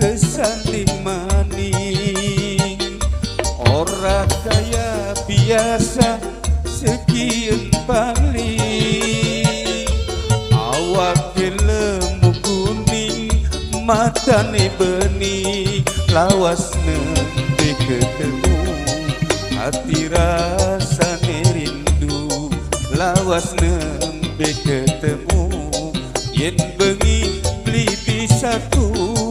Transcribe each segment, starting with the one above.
kesanding maning. Ora kaya biasa sekian paling. Awake lemu kuning, matane bening, lawas nembe ketemu, hati rasane rindu. Lawas nembe ketemu, yen bengi beli bisa turu.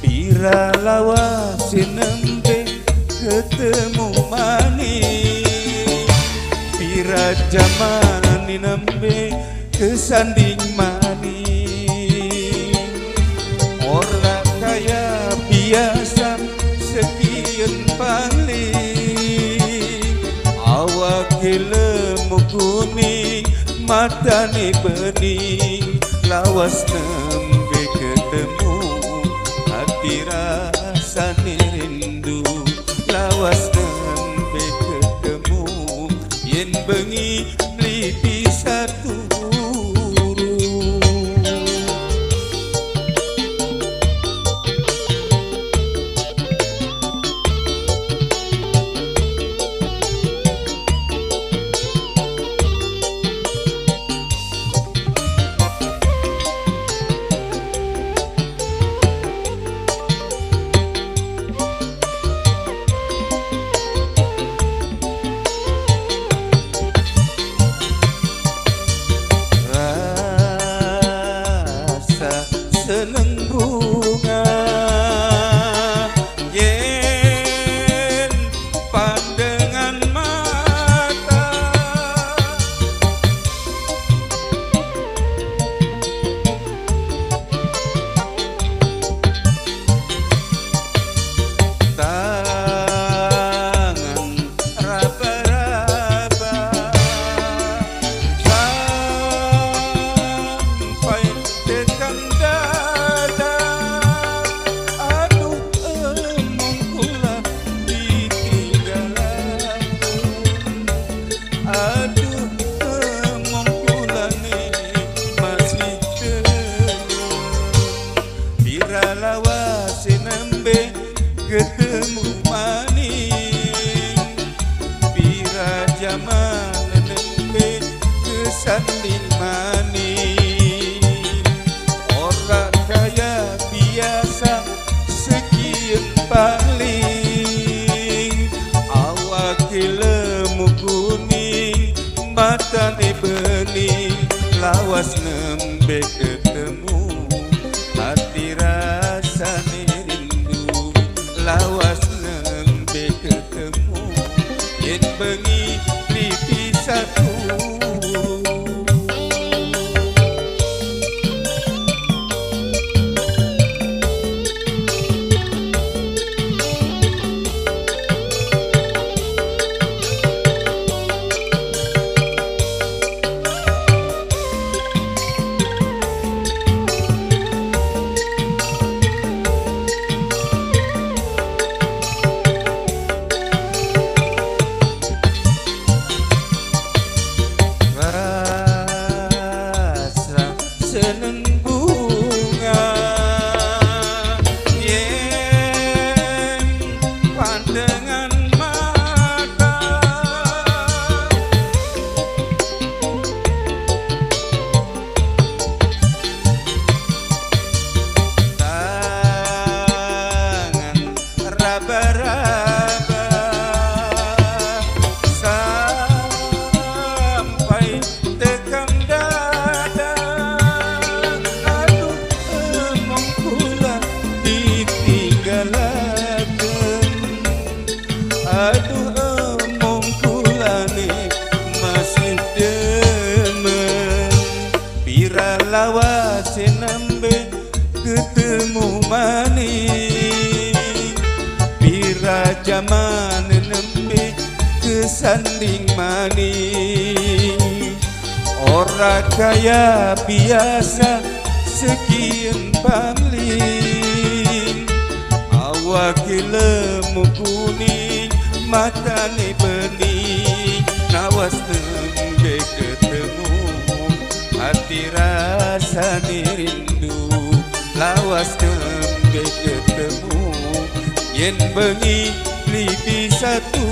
Pira lawas nembe ketemu maning. Pira zaman nembe kesanding maning. Ora kaya biasa sekian paling. Awake lemu kuning, matane bening, lawas nembe ketemu, hati rasane rindu. Lawas nembe ketemu, yen bengi beli bisa turu. Seneng bunga yen pandangan mata. Tangan raba-raba sampai tekan dada. Aduh emang kula ditinggal aku. Aduh emang kula nih masih belum. Pira lawas nembe ketemu maning. Pira zaman nembe kesanding maning. Ora kaya biasa sekian paling. Awake lemu kuning, matane bening, lawas nembe ketemu, hati rasane rindu. Lawas nembe ketemu, yen bengi beli bisa turu. Seneng bunga yen pandangan mata. Tangan raba-raba sampai tekan dada. Aduh emong kula nih masih demen. Pira lawas nembe ketemu maning. Pira zaman nembe kesanding maning. Ora kaya biasa sekian paling. Awake lemu kuning, matane bening, lawas nembe ketemu, hati rasane rindu lawas tembe ketemu yen bengi libi satu